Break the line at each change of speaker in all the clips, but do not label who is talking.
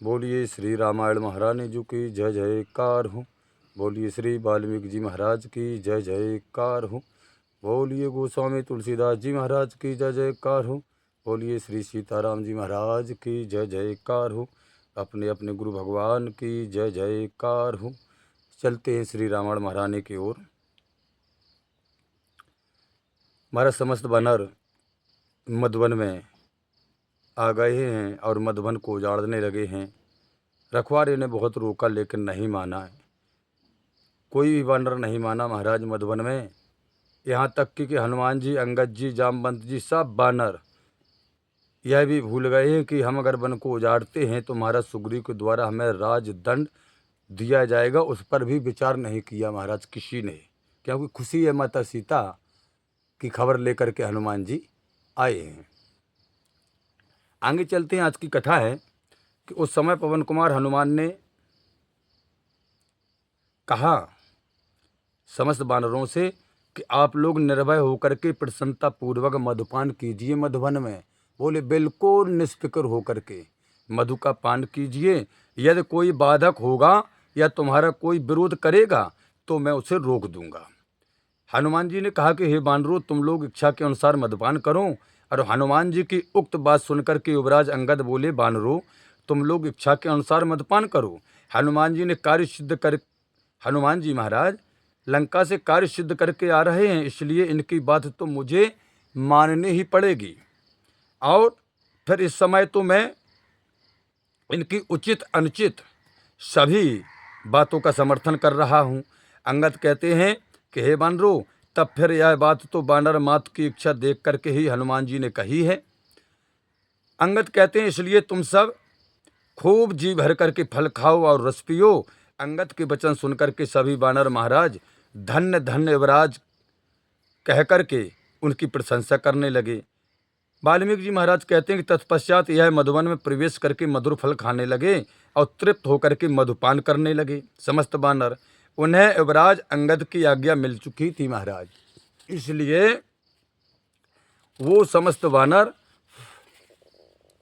बोलिए श्री रामायण महारानी जी की जय जयकार हो। बोलिए श्री वाल्मीकि जी महाराज की जय जयकार हो। बोलिए गोस्वामी तुलसीदास जी महाराज की जय जयकार हो। बोलिए श्री सीताराम जी महाराज की जय जयकार हो। अपने अपने गुरु भगवान की जय जयकार हो। चलते हैं श्री रामायण महारानी की ओर। हमारा समस्त वानर मधुवन में आ गए हैं और मधुवन को उजाड़ने लगे हैं। रखवारे ने बहुत रोका लेकिन नहीं माना है। कोई भी वानर नहीं माना महाराज मधुवन में। यहाँ तक कि हनुमान जी, अंगद जी, जामवंत जी, सब वानर यह भी भूल गए हैं कि हम अगर वन को उजाड़ते हैं तो महाराज सुग्रीव के द्वारा हमें राजदंड दिया जाएगा। उस पर भी विचार नहीं किया महाराज किसी ने, क्योंकि खुशी है माता सीता की खबर लेकर के हनुमान जी आए हैं। आगे चलते हैं। आज की कथा है कि उस समय पवन कुमार हनुमान ने कहा समस्त वानरों से कि आप लोग निर्भय होकर के प्रसन्नता पूर्वक मधुपान कीजिए मधुवन में। बोले बिल्कुल निष्फिक्र होकर के मधु का पान कीजिए। यदि कोई बाधक होगा या तुम्हारा कोई विरोध करेगा तो मैं उसे रोक दूंगा। हनुमान जी ने कहा कि हे वानरों, तुम लोग इच्छा के अनुसार मधुपान करो। और हनुमान जी की उक्त बात सुनकर के युवराज अंगद बोले वानरों, तुम लोग इच्छा के अनुसार मधुपान करो। हनुमान जी महाराज लंका से कार्य सिद्ध करके आ रहे हैं, इसलिए इनकी बात तो मुझे माननी ही पड़ेगी। और फिर इस समय तो मैं इनकी उचित अनुचित सभी बातों का समर्थन कर रहा हूँ। अंगद कहते हैं कि हे वानरों, तब फिर यह बात तो वानर मात्र की इच्छा देख करके ही हनुमान जी ने कही है। अंगद कहते हैं इसलिए तुम सब खूब जी भर करके फल खाओ और रस पियो। अंगद के वचन सुनकर के सभी वानर महाराज धन्य धन्य युवराज कह करके उनकी प्रशंसा करने लगे। वाल्मीकि जी महाराज कहते हैं कि तत्पश्चात यह मधुवन में प्रवेश करके मधुर फल खाने लगे और तृप्त होकर के मधुपान करने लगे। समस्त वानर, उन्हें युवराज अंगद की आज्ञा मिल चुकी थी महाराज, इसलिए वो समस्त वानर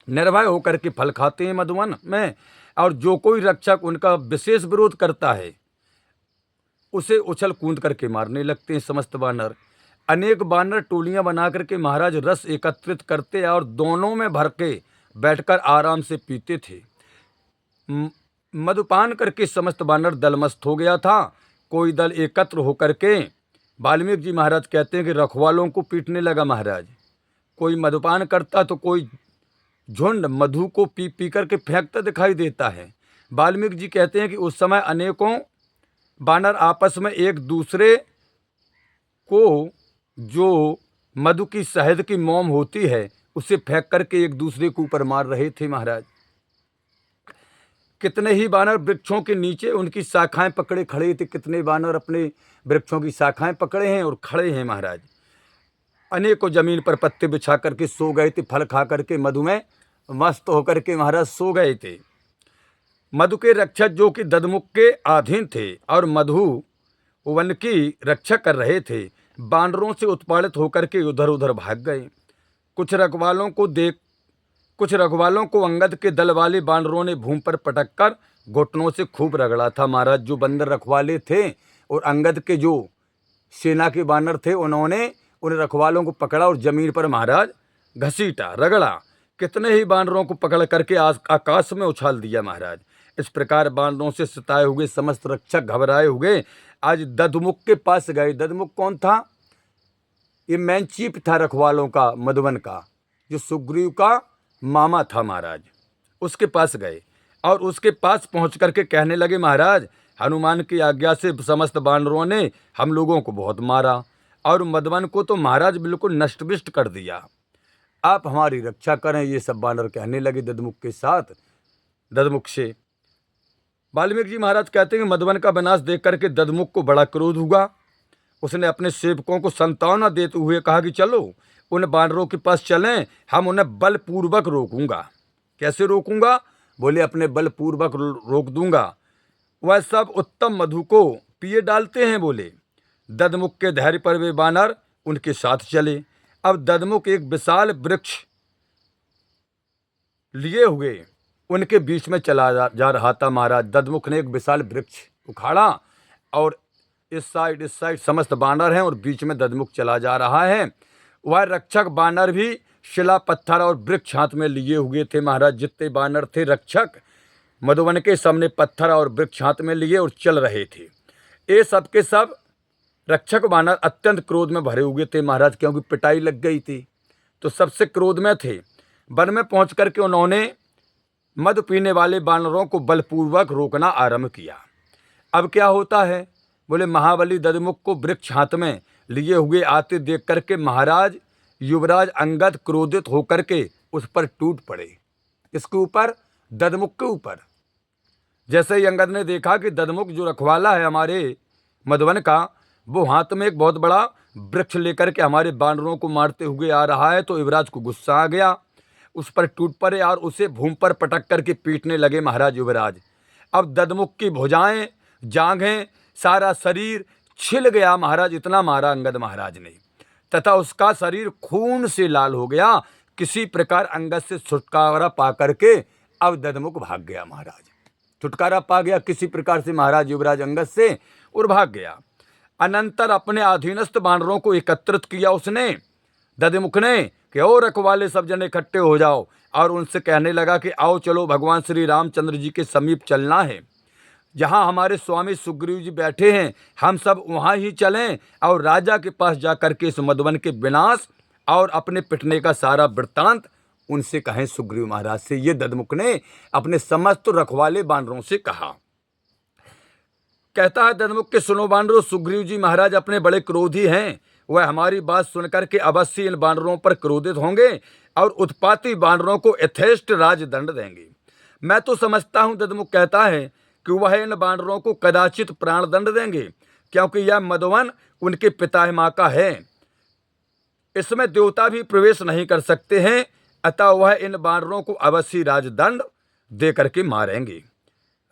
निर्भय होकर के फल खाते हैं मधुवन में। और जो कोई रक्षक उनका विशेष विरोध करता है उसे उछल कूद करके मारने लगते हैं समस्त वानर। अनेक वानर टोलियां बना करके महाराज रस एकत्रित करते और दोनों में भर के बैठकर आराम से पीते थे। मधुपान करके समस्त वानर दलमस्त हो गया था। कोई दल एकत्र होकर के वाल्मीकि जी महाराज कहते हैं कि रखवालों को पीटने लगा महाराज। कोई मधुपान करता तो कोई झुंड मधु को पी पी करके फेंकता दिखाई देता है। वाल्मीकि जी कहते हैं कि उस समय अनेकों वानर आपस में एक दूसरे को जो मधु की शहद की मोम होती है उसे फेंक करके एक दूसरे के ऊपर मार रहे थे महाराज। कितने ही वानर वृक्षों के नीचे उनकी शाखाएं पकड़े खड़े थे। कितने वानर अपने वृक्षों की शाखाएं पकड़े हैं और खड़े हैं महाराज। अनेकों जमीन पर पत्ते बिछा करके सो गए थे। फल खा करके मधु में मस्त होकर के महाराज सो गए थे। मधु के रक्षक जो कि ददमुख के अधीन थे और मधु वन की रक्षा कर रहे थे, बानरों से उत्पादित होकर के उधर उधर भाग गए। कुछ रखवालों को अंगद के दल वाले बानरों ने भूमि पर पटक कर घुटनों से खूब रगड़ा था महाराज। जो बंदर रखवाले थे और अंगद के जो सेना के बानर थे उन्होंने उन रखवालों को पकड़ा और जमीन पर महाराज घसीटा रगड़ा। कितने ही बानरों को पकड़ करके आकाश में उछाल दिया महाराज। इस प्रकार बानरों से सताए हुए समस्त रक्षक घबराए हुए आज ददमुख के पास गए। ददमुख कौन था? ये मैन चीफ था रखवालों का, मधुवन का, जो सुग्रीव का मामा था महाराज। उसके पास गए और उसके पास पहुंच करके कहने लगे महाराज, हनुमान की आज्ञा से समस्त बानरों ने हम लोगों को बहुत मारा और मधुवन को तो महाराज बिल्कुल नष्टविष्ट कर दिया। आप हमारी रक्षा करें। ये सब बानर कहने लगे ददमुख के साथ, ददमुख से। वाल्मीकि जी महाराज कहते हैं कि मधुवन का विनाश देख करके ददमुख को बड़ा क्रोध हुआ। उसने अपने सेवकों को सांत्वना देते हुए कहा कि चलो उन बानरों के पास चलें, हम उन्हें बलपूर्वक रोकूंगा। कैसे रोकूंगा? बोले अपने बलपूर्वक रोक दूंगा। वह सब उत्तम मधु को पिए डालते हैं। बोले ददमुख के धैर्य पर वे बानर उनके साथ चले। अब ददमुख एक विशाल वृक्ष लिए हुए उनके बीच में चला जा रहा था महाराज। दधमुख ने एक विशाल वृक्ष उखाड़ा और इस साइड समस्त बानर हैं और बीच में दधमुख चला जा रहा है। वह रक्षक बानर भी शिला पत्थर और वृक्ष हाथ में लिए हुए थे महाराज। जितने बानर थे रक्षक मधुवन के सामने पत्थर और वृक्ष हाथ में लिए और चल रहे थे। ये सब के सब रक्षक बानर अत्यंत क्रोध में भरे हुए थे महाराज, क्योंकि पिटाई लग गई थी तो सबसे क्रोध में थे। वन में पहुंच करके उन्होंने मद पीने वाले बानरों को बलपूर्वक रोकना आरंभ किया। अब क्या होता है, बोले महाबली दधमुख को वृक्ष हाथ में लिए हुए आते देख करके महाराज युवराज अंगद क्रोधित होकर के उस पर टूट पड़े। इसके ऊपर, दधमुख के ऊपर। जैसे ही अंगद ने देखा कि दधमुख जो रखवाला है हमारे मधुवन का, वो हाथ में एक बहुत बड़ा वृक्ष लेकर के हमारे बानरों को मारते हुए आ रहा है, तो युवराज को गुस्सा आ गया। उस पर टूट पड़े और उसे भूमि पर पटक करके पीटने लगे महाराज युवराज। अब दधमुख की भुजाएं, जांघें, सारा शरीर छिल गया महाराज। इतना मारा अंगद महाराज ने, तथा उसका शरीर खून से लाल हो गया। किसी प्रकार अंगद से छुटकारा पा करके अब दधमुख भाग गया महाराज। छुटकारा पा गया किसी प्रकार से महाराज युवराज अंगद से और भाग गया। अनंतर अपने अधीनस्थ बानरों को एकत्रित किया उसने, दधमुख ने, कि ओ रखवाले सब जने इकट्ठे हो जाओ, और उनसे कहने लगा कि आओ चलो भगवान श्री रामचंद्र जी के समीप चलना है। जहाँ हमारे स्वामी सुग्रीव जी बैठे हैं हम सब वहाँ ही चलें और राजा के पास जाकर के इस मधुवन के विनाश और अपने पिटने का सारा वृत्तांत उनसे कहें सुग्रीव महाराज से। ये दधमुख ने अपने समस्त रखवाले बानरों से कहा। कहता है दधमुख के सुनो बानरों, सुग्रीव जी महाराज अपने बड़े क्रोधी हैं। वह हमारी बात सुनकर के अवश्य इन बानरों पर क्रोधित होंगे और उत्पाती बानरों को यथेष्ट राजदंड देंगे। मैं तो समझता हूँ, दधमुख कहता है, कि वह इन बानरों को कदाचित प्राणदंड देंगे, क्योंकि यह मधुवन उनके पितामह का है। इसमें देवता भी प्रवेश नहीं कर सकते हैं, अतः वह इन बानरों को अवश्य राजदंड दे करके मारेंगे।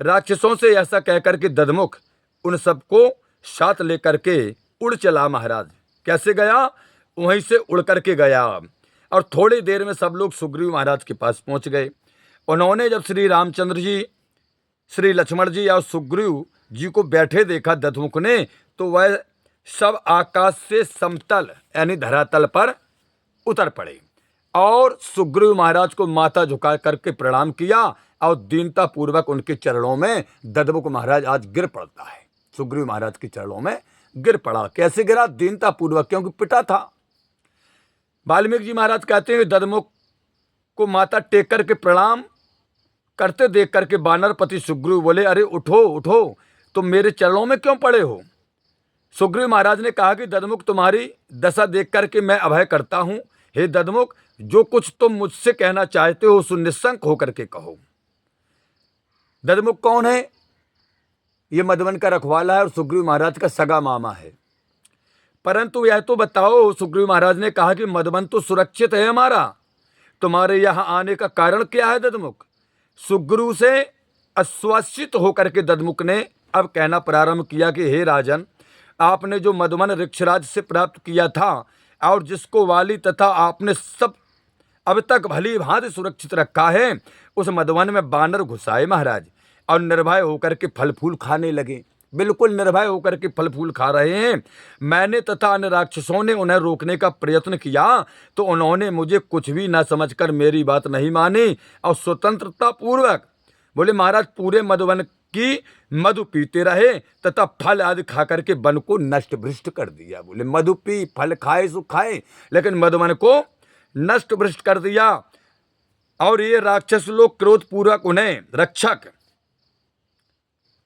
राक्षसों से ऐसा कहकर के दधमुख उन सबको साथ लेकर के उड़ चला महाराज। कैसे गया? वहीं से उड़ करके गया और थोड़ी देर में सब लोग सुग्रीव महाराज के पास पहुंच गए। उन्होंने जब श्री रामचंद्र जी, श्री लक्ष्मण जी और सुग्रीव जी को बैठे देखा दधमुख ने, तो वह सब आकाश से समतल यानी धरातल पर उतर पड़े और सुग्रीव महाराज को माथा झुका करके प्रणाम किया और दीनता पूर्वक उनके चरणों में दधमुख महाराज आज गिर पड़ता है। सुग्रीव महाराज के चरणों में गिर पड़ा। कैसे गिरा? दीनता पूर्वक, क्योंकि पिता था। वाल्मीकि जी महाराज कहते हैं दधमुख को माथा टेक करके प्रणाम करते देख करके बानरपति सुग्रीव बोले, अरे उठो उठो, तुम मेरे चरणों में क्यों पड़े हो? सुग्रीव महाराज ने कहा कि दधमुख तुम्हारी दशा देख करके मैं अभय करता हूं। हे दधमुख, जो कुछ तुम मुझसे कहना चाहते हो सो निस्संक होकर के कहो। दधमुख कौन है? ये मधुवन का रखवाला है और सुग्रीव महाराज का सगा मामा है। परंतु यह तो बताओ, सुग्रीव महाराज ने कहा कि मधुवन तो सुरक्षित है हमारा, तुम्हारे यहाँ आने का कारण क्या है दधमुख? सुग्रीव से आश्वासित होकर के दधमुख ने अब कहना प्रारंभ किया कि हे राजन, आपने जो मधुवन ऋक्षराज से प्राप्त किया था और जिसको वाली तथा आपने सब अब तक भली भांति सुरक्षित रखा है, उस मधुवन में बानर घुसाए महाराज और निर्भय होकर के फल फूल खाने लगे। बिल्कुल निर्भय होकर के फल फूल खा रहे हैं। मैंने तथा अन्य राक्षसों ने उन्हें रोकने का प्रयत्न किया तो उन्होंने मुझे कुछ भी न समझकर मेरी बात नहीं मानी और स्वतंत्रता पूर्वक बोले महाराज पूरे मधुवन की मधु पीते रहे तथा फल आदि खा करके वन को नष्ट भ्रष्ट कर दिया। बोले मधु पी, फल खाए सो खाए, लेकिन मधुवन को नष्ट भ्रष्ट कर दिया। और ये राक्षस लोग क्रोधपूर्वक उन्हें रक्षक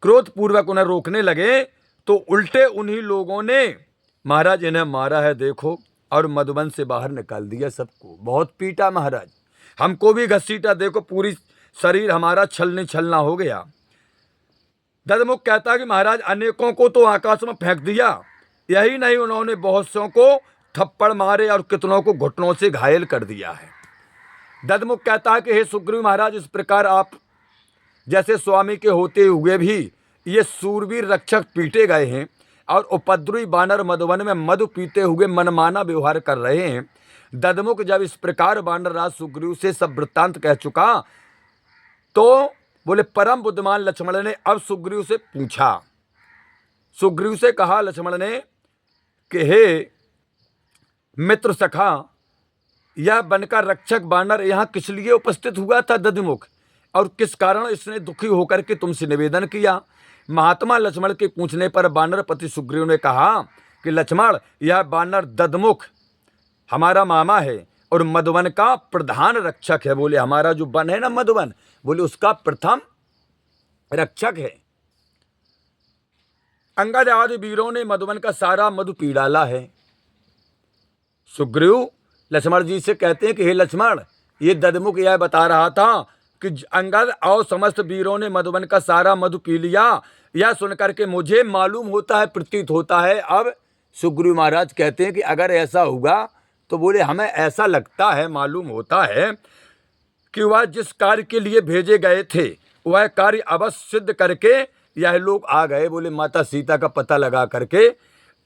क्रोधपूर्वक उन्हें रोकने लगे तो उल्टे उन्हीं लोगों ने महाराज इन्हें मारा है देखो, और मधुवन से बाहर निकाल दिया सबको। बहुत पीटा महाराज, हमको भी घसीटा, देखो पूरी शरीर हमारा छलने छलना हो गया। दधमुख कहता कि महाराज अनेकों को तो आकाश में फेंक दिया, यही नहीं उन्होंने बहुत सौ को थप्पड़ मारे और कितनों को घुटनों से घायल कर दिया है। दधमुख कहता है कि हे सुग्रीव महाराज, इस प्रकार आप जैसे स्वामी के होते हुए भी ये सूरवीर रक्षक पीटे गए हैं और उपद्रवी बानर मधुवन में मधु पीते हुए मनमाना व्यवहार कर रहे हैं। दधमुख जब इस प्रकार बानर राज सुग्रीव से सब वृत्तांत कह चुका तो बोले परम बुद्धिमान लक्ष्मण ने अब सुग्रीव से पूछा, सुग्रीव से कहा लक्ष्मण ने कि हे मित्र सखा, यह वन का रक्षक बानर यहाँ किस लिए उपस्थित हुआ था दधिमुख, और किस कारण इसने दुखी होकर के तुमसे निवेदन किया। महात्मा लक्ष्मण के पूछने पर बानरपति सुग्रीव ने कहा कि लक्ष्मण, यह बानर दधमुख हमारा मामा है और मधुवन का प्रधान रक्षक है। बोले हमारा जो वन है ना मधुवन, बोले उसका प्रथम रक्षक है। अंगद आदि वीरों ने मधुवन का सारा मधु पी डाला है। सुग्रीव लक्ष्मण जी से कहते हैं कि हे लक्ष्मण, ये दधमुख यह बता रहा था कि अंगद और समस्त वीरों ने मधुवन का सारा मधु पी लिया। यह सुनकर के मुझे मालूम होता है, प्रतीत होता है। अब सुग्रीव महाराज कहते हैं कि अगर ऐसा होगा तो बोले हमें ऐसा लगता है, मालूम होता है कि वह जिस कार्य के लिए भेजे गए थे वह कार्य अवश्य सिद्ध करके यह लोग आ गए। बोले माता सीता का पता लगा करके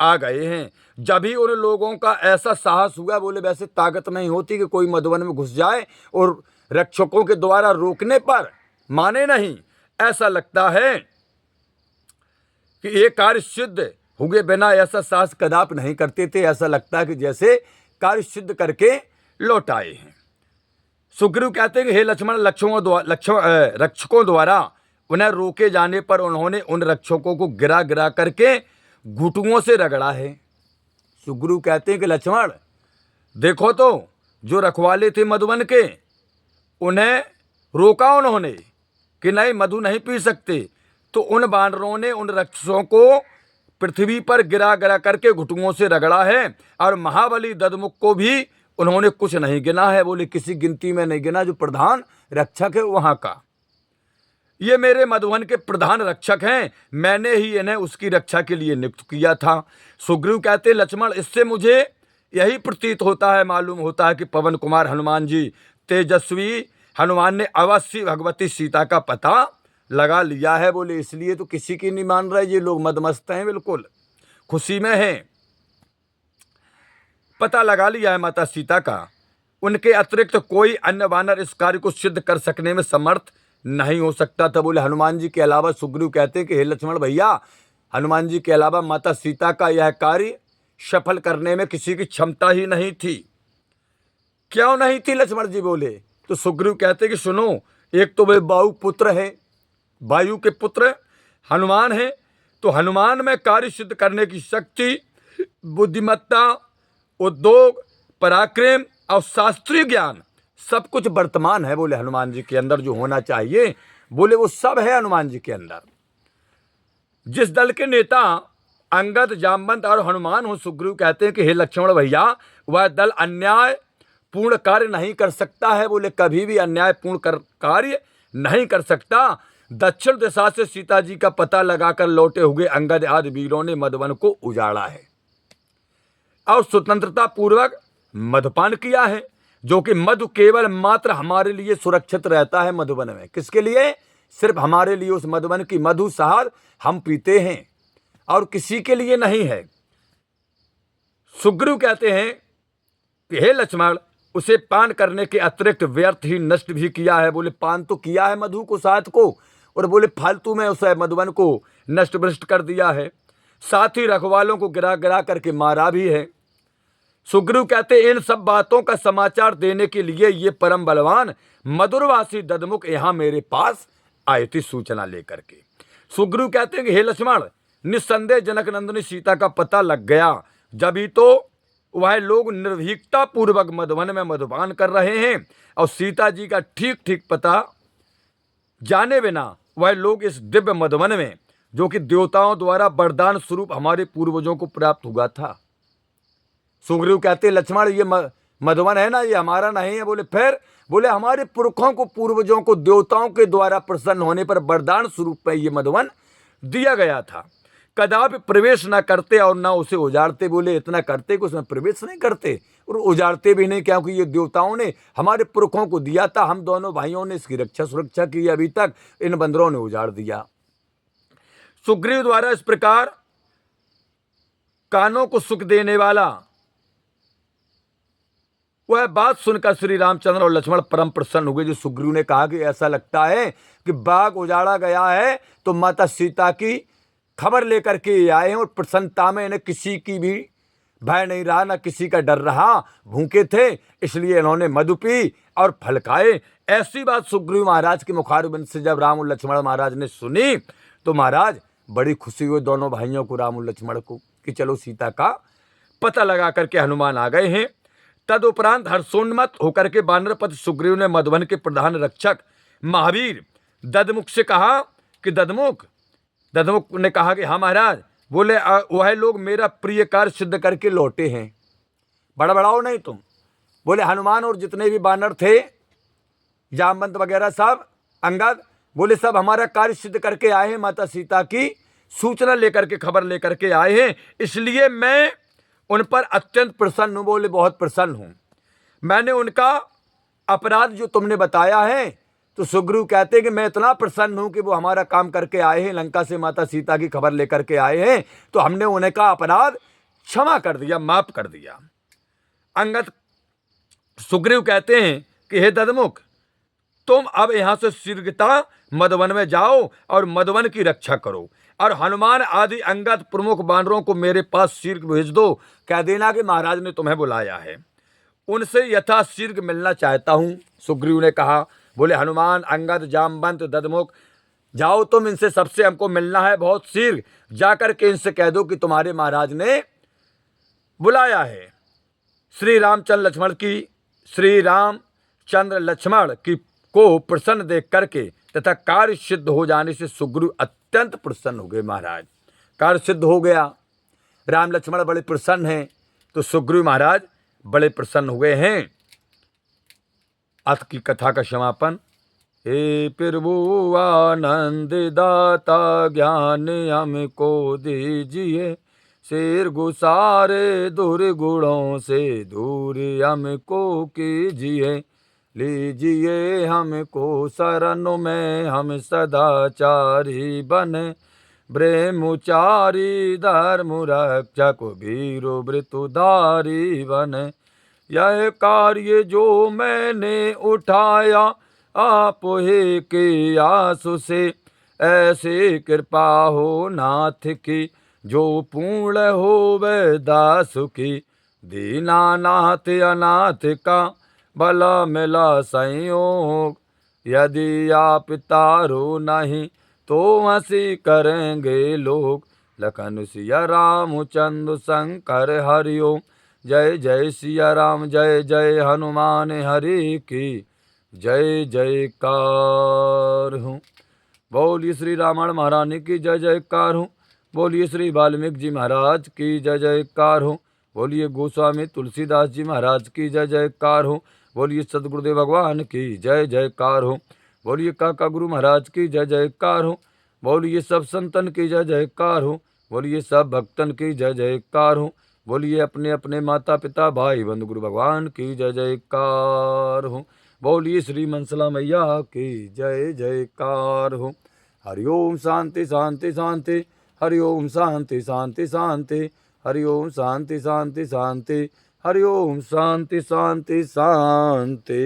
आ गए हैं। जब ही उन लोगों का ऐसा साहस हुआ, बोले वैसे ताकत नहीं होती कि कोई मधुवन में घुस जाए और रक्षकों के द्वारा रोकने पर माने नहीं। ऐसा लगता है कि ये कार्य सिद्ध हुए बिना ऐसा साहस कदापि नहीं करते थे। ऐसा लगता है कि जैसे कार्य सिद्ध करके लौट आए हैं। सुग्रीव कहते हैं कि हे लक्ष्मण, रक्षकों द्वारा उन्हें रोके जाने पर उन्होंने उन रक्षकों को गिरा गिरा करके घुटुओं से रगड़ा है। सुग्रीव कहते हैं कि लक्ष्मण देखो, तो जो रखवाले थे मधुवन के, उन्हें रोका उन्होंने कि नहीं मधु नहीं पी सकते, तो उन बानरों ने उन रक्षकों को पृथ्वी पर गिरा गिरा करके घुटुओं से रगड़ा है। और महाबली दधमुख को भी उन्होंने कुछ नहीं गिना है। बोले किसी गिनती में नहीं गिना, जो प्रधान रक्षक है वहां का। ये मेरे मधुवन के प्रधान रक्षक हैं, मैंने ही इन्हें उसकी रक्षा के लिए नियुक्त किया था। सुग्रीव कहते लक्ष्मण, इससे मुझे यही प्रतीत होता है, मालूम होता है कि पवन कुमार हनुमान जी तेजस्वी हनुमान ने अवश्य भगवती सीता का पता लगा लिया है। बोले इसलिए तो किसी की नहीं मान रहे, ये लोग मदमस्त हैं, बिल्कुल खुशी में हैं। पता लगा लिया है माता सीता का। उनके अतिरिक्त कोई अन्य वानर इस कार्य को सिद्ध कर सकने में समर्थ नहीं हो सकता था। बोले हनुमान जी के अलावा, सुग्रीव कहते हैं कि हे लक्ष्मण भैया, हनुमान जी के अलावा माता सीता का यह कार्य सफल करने में किसी की क्षमता ही नहीं थी। क्यों नहीं थी लक्ष्मण जी बोले? तो सुग्रीव कहते कि सुनो, एक तो वे वायु पुत्र है, वायु के पुत्र हनुमान है, तो हनुमान में कार्य सिद्ध करने की शक्ति, बुद्धिमत्ता, उद्योग, पराक्रम और शास्त्रीय ज्ञान सब कुछ वर्तमान है। बोले हनुमान जी के अंदर जो होना चाहिए, बोले वो सब है हनुमान जी के अंदर। जिस दल के नेता अंगद, जामवंत और हनुमान हो, सुग्रीव कहते हैं कि हे लक्ष्मण भैया, वह दल अन्याय पूर्ण कार्य नहीं कर सकता है। बोले कभी भी अन्याय पूर्ण कार्य नहीं कर सकता। दक्षिण दिशा से सीता जी का पता लगाकर लौटे हुए अंगद आदि वीरों ने मधुवन को उजाड़ा है और स्वतंत्रता पूर्वक मधुपान किया है, जो कि मधु केवल मात्र हमारे लिए सुरक्षित रहता है मधुवन में। किसके लिए? सिर्फ हमारे लिए उस मधुवन की मधु शहद हम पीते हैं और किसी के लिए नहीं है। सुग्रीव कहते हैं कि हे लक्ष्मण, उसे पान करने के अतिरिक्त व्यर्थ ही नष्ट भी किया है। बोले पान तो किया है मधु को, शहद को, और बोले फालतू में उसे मधुवन को नष्ट भ्रष्ट कर दिया है। साथ ही रखवालों को गिरा गिरा करके मारा भी है। सुग्रीव कहते इन सब बातों का समाचार देने के लिए ये परम बलवान मधुरवासी दधमुख यहाँ मेरे पास आए थे सूचना लेकर के। सुग्रीव कहते हैं कि हे लक्ष्मण, निस्संदेह जनक नंदिनी सीता का पता लग गया, जब तो वह लोग निर्भीकता पूर्वक मधुवन में मधुपान कर रहे हैं और सीता जी का ठीक ठीक पता जाने बिना वह लोग इस दिव्य मधुवन में, जो कि देवताओं द्वारा वरदान स्वरूप हमारे पूर्वजों को प्राप्त हुआ था। सुग्रीव कहते लक्ष्मण, ये मधुवन है ना, ये हमारा नहीं है। बोले फिर? बोले हमारे पुरखों को, पूर्वजों को देवताओं के द्वारा प्रसन्न होने पर वरदान स्वरूप में ये मधुवन दिया गया था। कदापि प्रवेश न करते और न उसे उजाड़ते। बोले इतना करते कि उसमें प्रवेश नहीं करते और उजाड़ते भी नहीं, क्योंकि ये देवताओं ने हमारे पुरखों को दिया था। हम दोनों भाइयों ने इसकी रक्षा सुरक्षा की, अभी तक इन बंदरों ने उजाड़ दिया। सुग्रीव द्वारा इस प्रकार कानों को सुख देने वाला वह बात सुनकर श्री रामचंद्र और लक्ष्मण परम प्रसन्न हो गए। जो सुग्रीव ने कहा कि ऐसा लगता है कि बाग उजाड़ा गया है तो माता सीता की खबर लेकर के आए हैं, और प्रसन्नता में इन्हें किसी की भी भय नहीं रहा, न किसी का डर रहा। भूखे थे इसलिए इन्होंने मधु पी और फल खाए। ऐसी बात सुग्रीव महाराज के मुखारबिंद से जब राम और लक्ष्मण महाराज ने सुनी तो महाराज बड़ी खुशी हुई दोनों भाइयों को, राम और लक्ष्मण को, कि चलो सीता का पता लगा करके हनुमान आ गए हैं। तदुपरांत हर्षोन्मत्त होकर के वानरपति सुग्रीव ने मधुवन के प्रधान रक्षक महावीर ददमुख से कहा कि ददमुख ने कहा कि हाँ महाराज। बोले वह लोग मेरा प्रिय कार्य सिद्ध करके लौटे हैं, बड़बड़ाओ नहीं तुम। बोले हनुमान और जितने भी वानर थे, जामवंत वगैरह सब, अंगद, बोले सब हमारा कार्य सिद्ध करके आए हैं, माता सीता की सूचना लेकर के, खबर लेकर के आए हैं, इसलिए मैं उन पर अत्यंत प्रसन्न हूँ। बोले बहुत प्रसन्न हूँ, मैंने उनका अपराध जो तुमने बताया है। तो सुग्रीव कहते हैं कि मैं इतना प्रसन्न हूँ कि वो हमारा काम करके आए हैं, लंका से माता सीता की खबर लेकर के आए हैं, तो हमने उनका अपराध क्षमा कर दिया, माफ कर दिया। अंगद सुग्रीव कहते हैं कि हे ददमुख, तुम अब यहाँ से शीघ्रता मधुवन में जाओ और मधुवन की रक्षा करो, और हनुमान आदि अंगद प्रमुख वानरों को मेरे पास शीघ्र भेज दो। कह देना कि महाराज ने तुम्हें बुलाया है, उनसे यथाशीघ्र मिलना चाहता हूँ। सुग्रीव ने कहा। बोले हनुमान, अंगद, जामवंत, ददमुख, जाओ तुम, इनसे सबसे हमको मिलना है बहुत शीघ्र। जाकर के इनसे कह दो कि तुम्हारे महाराज ने बुलाया है। श्री रामचंद्र लक्ष्मण की को प्रसन्न देख करके तथा कार्य सिद्ध हो जाने से सुग्रीव अत्यंत प्रसन्न हो गए। महाराज कार्य सिद्ध हो गया, राम लक्ष्मण बड़े प्रसन्न हैं, तो सुग्रीव महाराज बड़े प्रसन्न हुए हैं। अथ की कथा का समापन। हे प्रभु आनंद दाता ज्ञान हमको दीजिए, शेर गुसारे दुर्गुणों से दूर हमको कीजिए, लीजिए हमको शरण में हम सदाचारी बने, ब्रह्मचारी धर्म रक्षक वीरो वृतुधारी बने। यह कार्य जो मैंने उठाया आप ही की आसु से, ऐसी कृपा हो नाथ की जो पूर्ण हो वह दास की। दीनानाथ अनाथ का भला मिला संयोग, यदि आप तारो नहीं तो हंसी करेंगे लोग। लखन सिया रामचंद्र शंकर हरिओम, जय जय सिया राम, जय जय हनुमान हरि की जय जयकार हूँ। बोलिए श्री रामायण महारानी की जय जयकार हूँ। बोलिए श्री वाल्मीकि जी महाराज की जय जयकार हूँ। बोलिए गोस्वामी तुलसीदास जी महाराज की जय जयकार हूँ। बोलिए सदगुरुदेव भगवान की जय जयकार हूँ। बोलिए काका गुरु महाराज की जय जयकार हूँ। बोलिए सब संतन की जय जयकार हूँ। बोलिए सब भक्तन की जय जयकार हूँ। बोलिए अपने अपने माता पिता भाई बंधु गुरु भगवान की जय जयकार हूँ। बोलिए श्री मनसला मैया की जय जयकार हूँ। हरिओम शांति शांति शांति, हरिओम शांति शांति शांति, हरिओम शांति शांति शांति, हरिओम शांति शांति शांति।